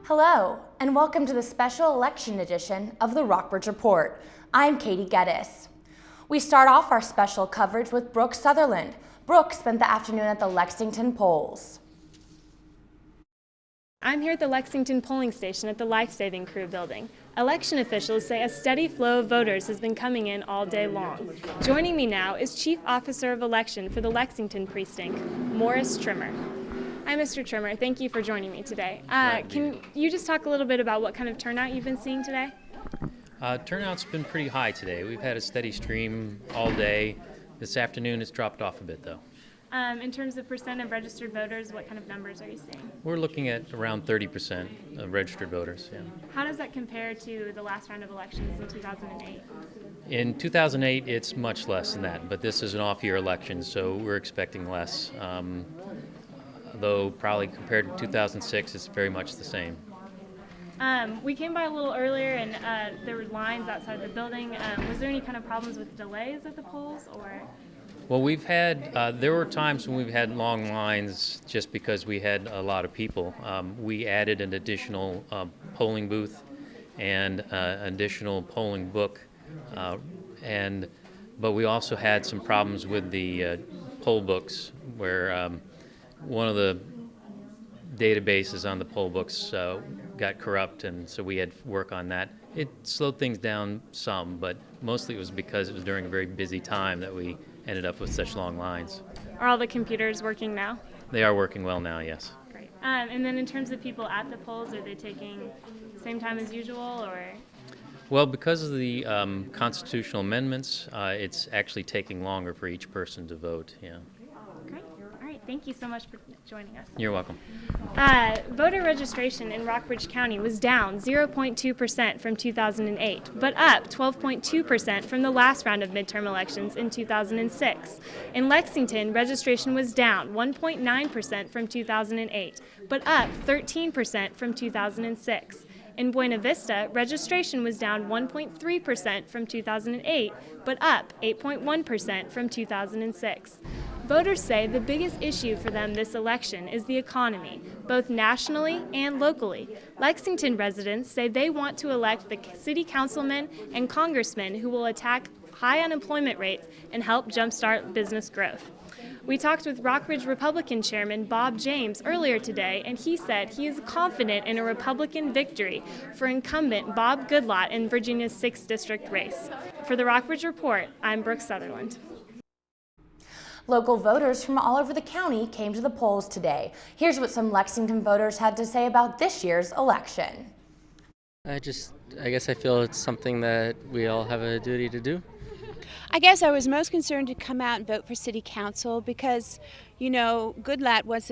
Hello, and welcome to the special election edition of the Rockbridge Report. I'm Katie Geddes. We start off our special coverage with Brooke Sutherland. Brooke spent the afternoon at the Lexington polls. I'm here at the Lexington polling station at the Life Saving Crew building. Election officials say a steady flow of voters has been coming in all day long. Joining me now is Chief Officer of Election for the Lexington precinct, Morris Trimmer. Hi, Mr. Trimmer. Thank you for joining me today. Can you just talk a little bit about what kind of turnout you've been seeing today? Turnout's been pretty high today. We've had a steady stream all day. This afternoon it's dropped off a bit, though. In terms of percent of registered voters, what kind of numbers are you seeing? We're looking at around 30% of registered voters. Yeah. How does that compare to the last round of elections in 2008? In 2008, it's much less than that, but this is an off-year election, so we're expecting less. Though probably compared to 2006, it's very much the same. We came by a little earlier and there were lines outside the building. Was there any kind of problems with delays at the polls, or? Well, we've had, there were times when we've had long lines just because we had a lot of people. We added an additional polling booth and an additional polling book, but we also had some problems with the poll books where one of the databases on the poll books got corrupt, and so we had to work on that. It slowed things down some, but mostly it was because it was during a very busy time that we ended up with such long lines. Are all the computers working now? They are working well now, yes. Great. And then in terms of people at the polls, are they taking the same time as usual, or? Well, because of the constitutional amendments, it's actually taking longer for each person to vote, yeah. Great. All right. Thank you so much for joining us. You're welcome. Voter registration in Rockbridge County was down 0.2% from 2008, but up 12.2% from the last round of midterm elections in 2006. In Lexington, registration was down 1.9% from 2008, but up 13% from 2006. In Buena Vista, registration was down 1.3% from 2008, but up 8.1% from 2006. Voters say the biggest issue for them this election is the economy, both nationally and locally. Lexington residents say they want to elect the city councilmen and congressmen who will attack high unemployment rates and help jumpstart business growth. We talked with Rockbridge Republican Chairman Bob James earlier today, and he said he is confident in a Republican victory for incumbent Bob Goodlatte in Virginia's 6th District race. For the Rockbridge Report, I'm Brooke Sutherland. Local voters from all over the county came to the polls today. Here's what some Lexington voters had to say about this year's election. I guess I feel it's something that we all have a duty to do. I guess I was most concerned to come out and vote for city council because, you know, Goodlatte was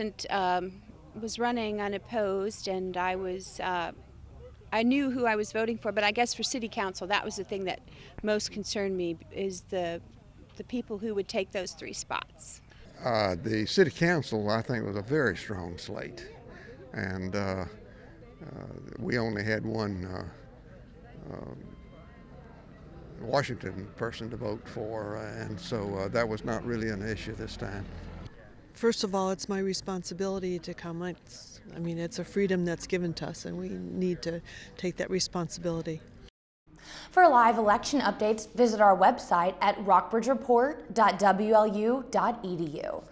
running unopposed, and I knew who I was voting for. But I guess for city council, that was the thing that most concerned me, is the people who would take those 3 spots. The city council, I think, was a very strong slate, and we only had one Washington person to vote for, and so that was not really an issue this time. First of all, it's my responsibility to come. It's a freedom that's given to us, and we need to take that responsibility. For live election updates, visit our website at rockbridgereport.wlu.edu.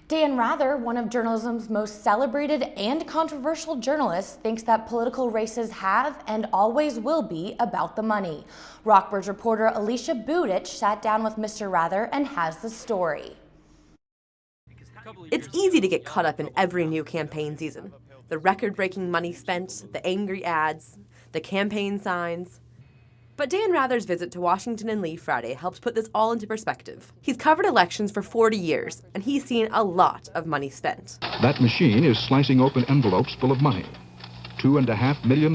Dan Rather, one of journalism's most celebrated and controversial journalists, thinks that political races have and always will be about the money. Rockbridge reporter Alicia Budich sat down with Mr. Rather and has the story. It's easy to get caught up in every new campaign season. The record-breaking money spent, the angry ads, the campaign signs. But Dan Rather's visit to Washington and Lee Friday helped put this all into perspective. He's covered elections for 40 years, and he's seen a lot of money spent. That machine is slicing open envelopes full of money. $2.5 million.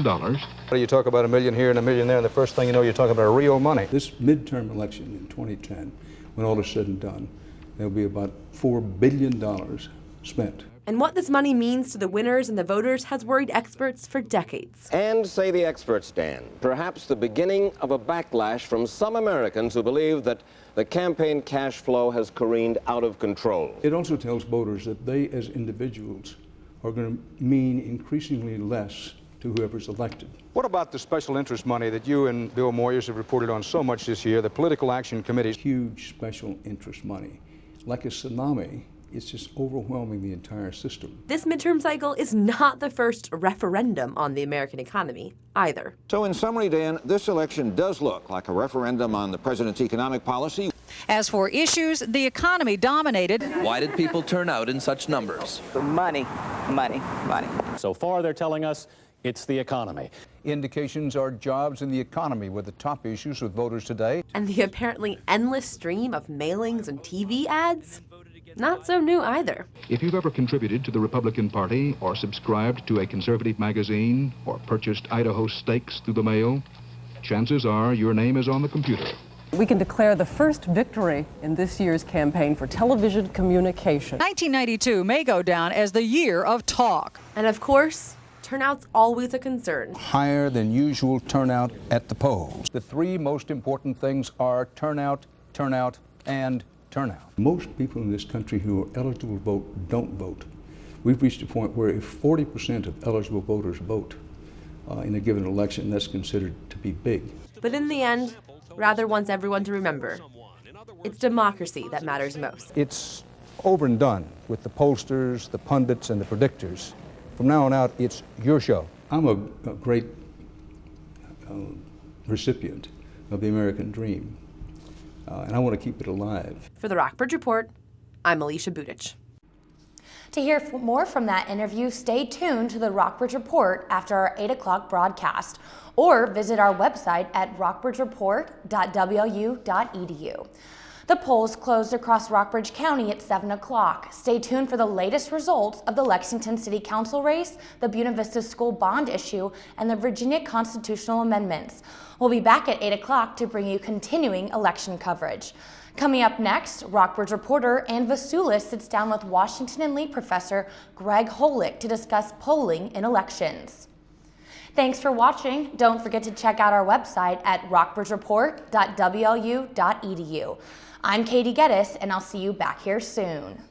You talk about $1 million here and $1 million there, and the first thing you know, you're talking about real money. This midterm election in 2010, when all is said and done, there'll be about $4 billion spent. And what this money means to the winners and the voters has worried experts for decades. And, say the experts, Dan, perhaps the beginning of a backlash from some Americans who believe that the campaign cash flow has careened out of control. It also tells voters that they, as individuals, are going to mean increasingly less to whoever's elected. What about the special interest money that you and Bill Moyers have reported on so much this year, the Political Action Committee? Huge special interest money. Like a tsunami, it's just overwhelming the entire system. This midterm cycle is not the first referendum on the American economy either. So in summary, Dan, this election does look like a referendum on the president's economic policy. As for issues, the economy dominated. Why did people turn out in such numbers? Money, money, money. So far, they're telling us it's the economy. Indications are jobs and the economy were the top issues with voters today. And the apparently endless stream of mailings and TV ads? Not so new either. If you've ever contributed to the Republican Party or subscribed to a conservative magazine or purchased Idaho steaks through the mail, chances are your name is on the computer. We can declare the first victory in this year's campaign for television communication. 1992 may go down as the year of talk. And of course, turnout's always a concern. Higher than usual turnout at the polls. The three most important things are turnout, turnout, and turnout. Most people in this country who are eligible to vote don't vote. We've reached a point where if 40% of eligible voters vote in a given election, that's considered to be big. But in the end, Rather wants everyone to remember, it's democracy that matters most. It's over and done with the pollsters, the pundits, and the predictors. From now on out, it's your show. I'm a great recipient of the American dream, and I want to keep it alive. For the Rockbridge Report, I'm Alicia Budich. To hear more from that interview, stay tuned to the Rockbridge Report after our 8 o'clock broadcast, or visit our website at rockbridgereport.wu.edu. The polls closed across Rockbridge County at 7 o'clock. Stay tuned for the latest results of the Lexington City Council race, the Buena Vista School bond issue, and the Virginia constitutional amendments. We'll be back at 8 o'clock to bring you continuing election coverage. Coming up next, Rockbridge reporter Ann Vasulis sits down with Washington and Lee professor Greg Holick to discuss polling in elections. Thanks for watching. Don't forget to check out our website at rockbridgereport.wlu.edu. I'm Katie Geddes, and I'll see you back here soon.